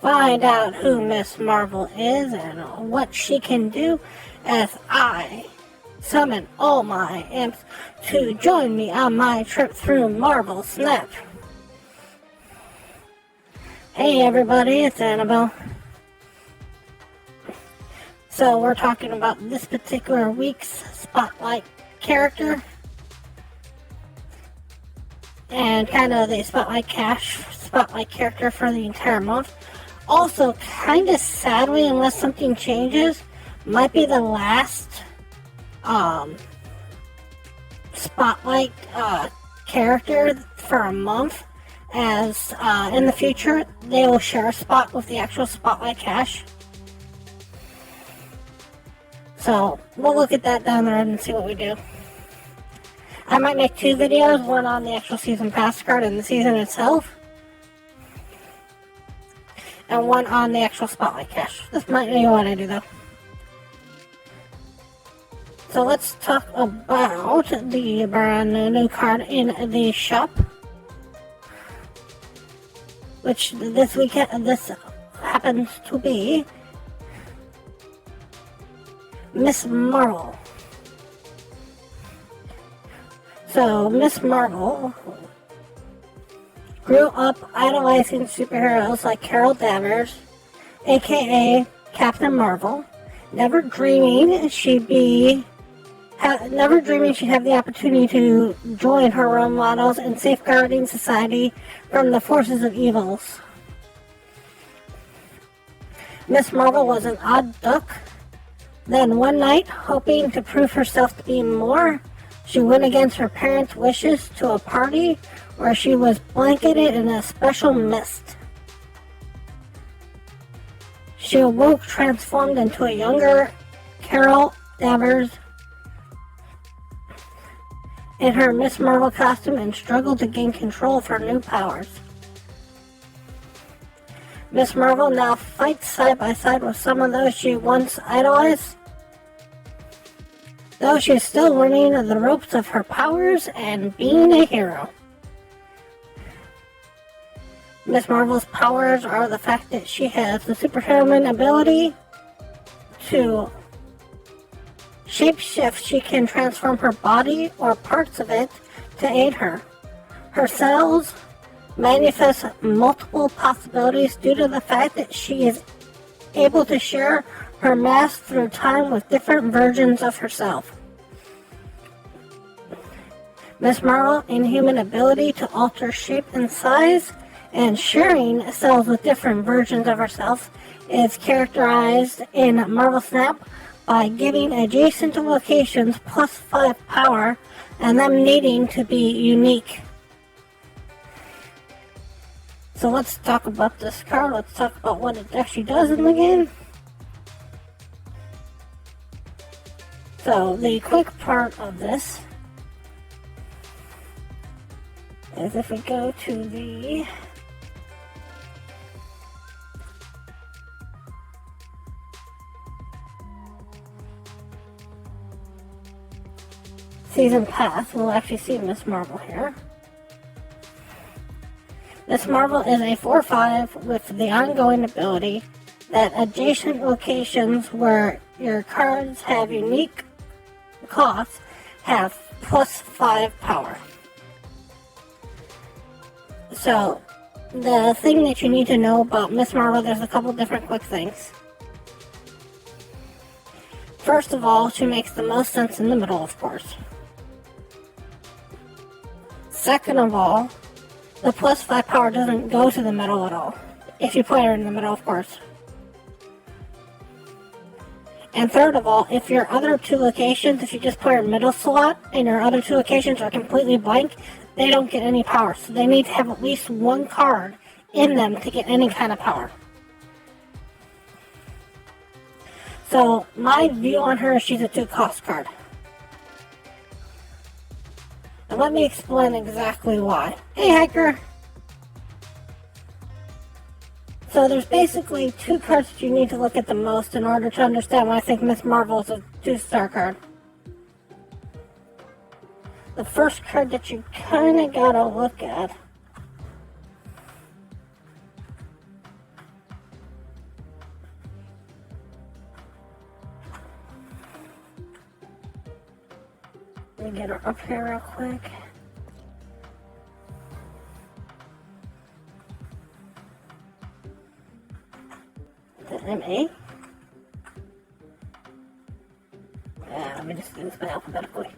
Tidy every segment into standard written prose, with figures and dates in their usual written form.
find out who Miss Marvel is and what she can do as I summon all my imps to join me on my trip through Marvel Snap. Hey everybody, it's Annabelle. So we're talking about this particular week's Spotlight character and kind of the Spotlight character for the entire month. Also, kind of sadly, unless something changes, might be the last Spotlight character for a month, as in the future they will share a spot with the actual Spotlight Cache. So we'll look at that down the road and see what we do. I might make two videos, one on the actual season pass card and the season itself, and one on the actual Spotlight Cache. This might be what I do though. So let's talk about the brand new card in the shop, which this happens to be Miss Marvel. So Miss Marvel grew up idolizing superheroes like Carol Danvers, aka Captain Marvel, never dreaming she'd have the opportunity to join her role models in safeguarding society from the forces of evils. Miss Marvel was an odd duck. Then one night, hoping to prove herself to be more, she went against her parents' wishes to a party where she was blanketed in a special mist. She awoke, transformed into a younger Carol Danvers in her Miss Marvel costume and struggled to gain control of her new powers. Miss Marvel now fights side by side with some of those she once idolized, though she's still learning the ropes of her powers and being a hero. Miss Marvel's powers are the fact that she has the superhuman ability to shapeshift. She can transform her body or parts of it to aid her. Her cells manifest multiple possibilities due to the fact that she is able to share her mass through time with different versions of herself. Miss Marvel's inhuman ability to alter shape and size and sharing cells with different versions of herself is characterized in Marvel Snap by giving adjacent locations +5 power and them needing to be unique. So let's talk about this card. Let's talk about what it actually does in the game. So the quick part of this is if we go to the season pass, we'll actually see Miss Marvel here. Miss Marvel is a 4/5 with the ongoing ability that adjacent locations where your cards have unique costs have +5 power. So, the thing that you need to know about Miss Marvel, there's a couple different quick things. First of all, she makes the most sense in the middle, of course. Second of all, the +5 power doesn't go to the middle at all. If you play her in the middle, of course. And third of all, if your other two locations, if you just play her middle slot and your other two locations are completely blank, they don't get any power. So they need to have at least one card in them to get any kind of power. So my view on her is she's a 2-cost card. And let me explain exactly why. Hey, Hiker! So there's basically 2 cards that you need to look at the most in order to understand why I think Miss Marvel is a 2-star card. The first card that you kind of gotta look at Let me get her up here real quick. The MA? Let me just do this by alphabetically.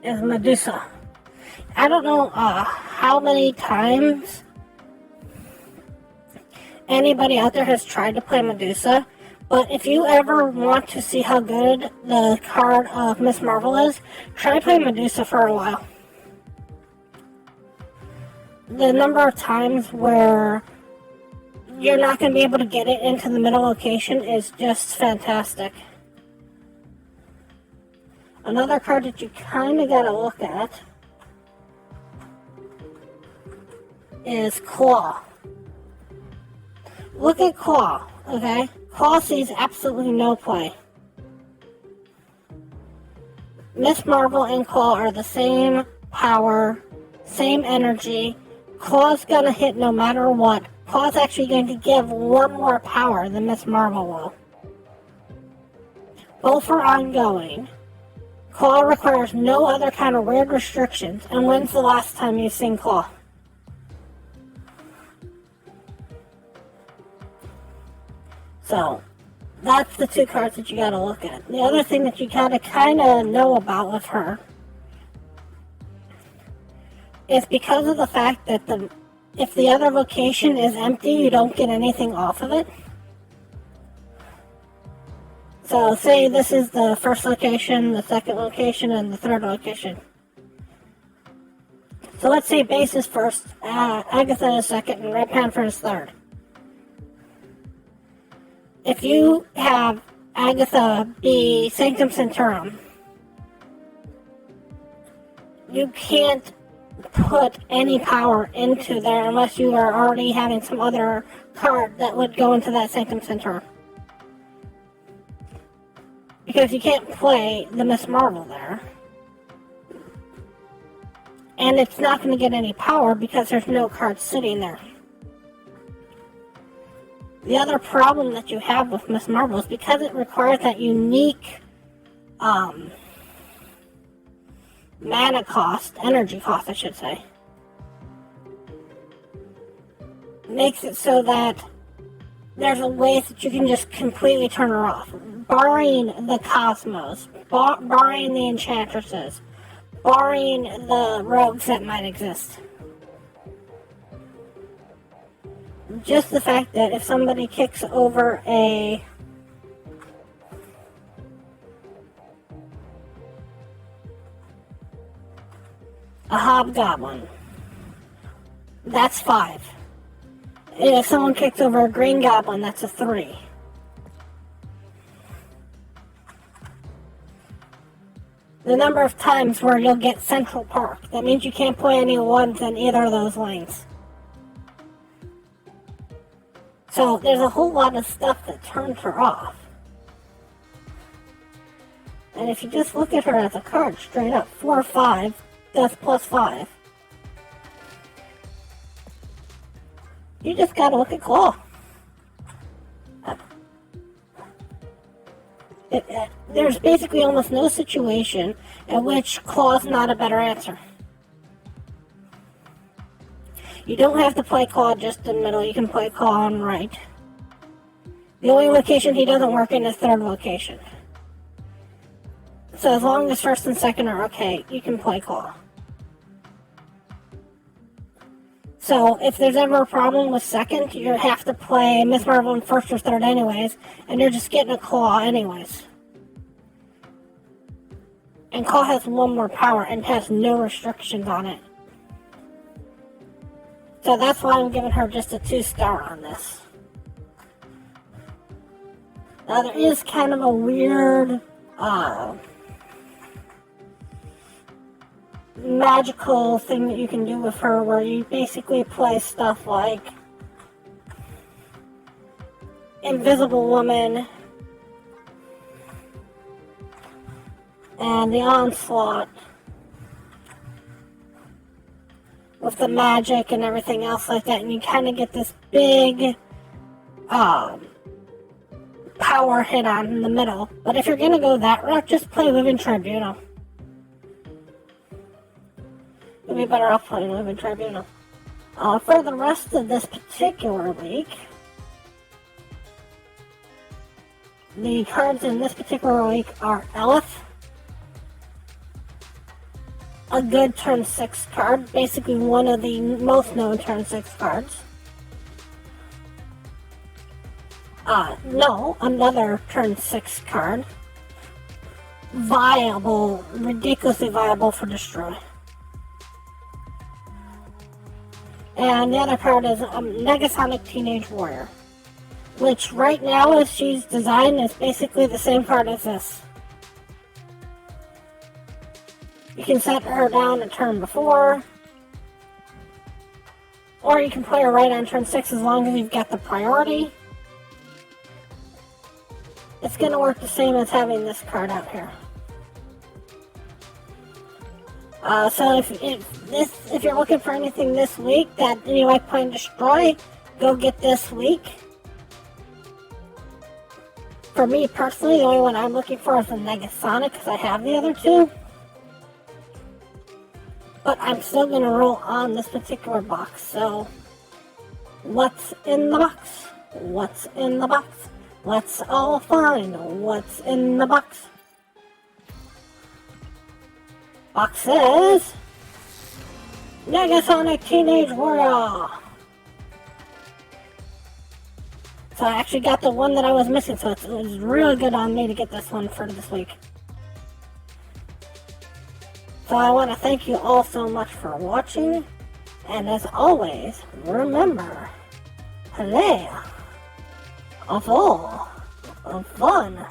Is Medusa. I don't know how many times anybody out there has tried to play Medusa, but if you ever want to see how good the card of Miss Marvel is, try playing Medusa for a while. The number of times where you're not going to be able to get it into the middle location is just fantastic. Another card that you kind of got to look at is Claw. Look at Claw, okay? Claw sees absolutely no play. Miss Marvel and Claw are the same power, same energy. Claw's gonna hit no matter what. Claw's actually going to give one more power than Miss Marvel will. Both are ongoing. Claw requires no other kind of weird restrictions. And when's the last time you've seen Claw? So, that's the two cards that you gotta look at. The other thing that you gotta kind of know about with her is because of the fact that if the other location is empty, you don't get anything off of it. So, say this is the first location, the second location, and the third location. So let's say Base is first, Agatha is second, and Red Panther is third. If you have Agatha be Sanctum Sanctorum, you can't put any power into there unless you are already having some other card that would go into that Sanctum Sanctorum. Because you can't play the Miss Marvel there. And it's not going to get any power because there's no card sitting there. The other problem that you have with Miss Marvel is because it requires that unique mana cost, energy cost I should say, makes it so that there's a way that you can just completely turn her off. Barring the Cosmos, barring the Enchantresses, barring the rogues that might exist. Just the fact that if somebody kicks over a Hobgoblin, that's 5. If someone kicks over a Green Goblin, that's a 3. The number of times where you'll get Central Park, that means you can't play any ones in either of those lanes. So there's a whole lot of stuff that turns her off. And if you just look at her as a card straight up, 4/5, that's +5. You just gotta look at Claw. There's basically almost no situation in which Claw's not a better answer. You don't have to play Claw just in the middle, you can play Claw on right. The only location he doesn't work in is third location. So as long as first and second are okay, you can play Claw. So if there's ever a problem with second, you have to play Miss Marvel in first or third anyways, and you're just getting a Claw anyways. And Claw has one more power and has no restrictions on it. So that's why I'm giving her just a 2-star on this. Now there is kind of a weird magical thing that you can do with her where you basically play stuff like Invisible Woman and the Onslaught, with the magic and everything else like that, and you kind of get this big power hit on in the middle. But if you're going to go that route, just play Living Tribunal. You'll be better off playing Living Tribunal. For the rest of this particular week, the cards in this particular week are Elith, a good turn 6 card, basically one of the most known turn 6 cards. No, another turn 6 card. Viable, ridiculously viable for destroy. And the other card is Negasonic Teenage Warrior, which right now, as she's designed, is basically the same card as this. You can set her down a turn before, or you can play her right on turn 6 as long as you've got the priority. It's going to work the same as having this card out here. So if you're looking for anything this week that you like playing Destroy, go get this week. For me personally, the only one I'm looking for is the Negasonic, because I have the other two. But I'm still going to roll on this particular box. So, what's in the box? What's in the box? Let's all find what's in the box. Box says Negasonic Teenage Warrior. So I actually got the one that I was missing, so it was really good on me to get this one for this week. So I want to thank you all so much for watching, and as always, remember, play of all of fun.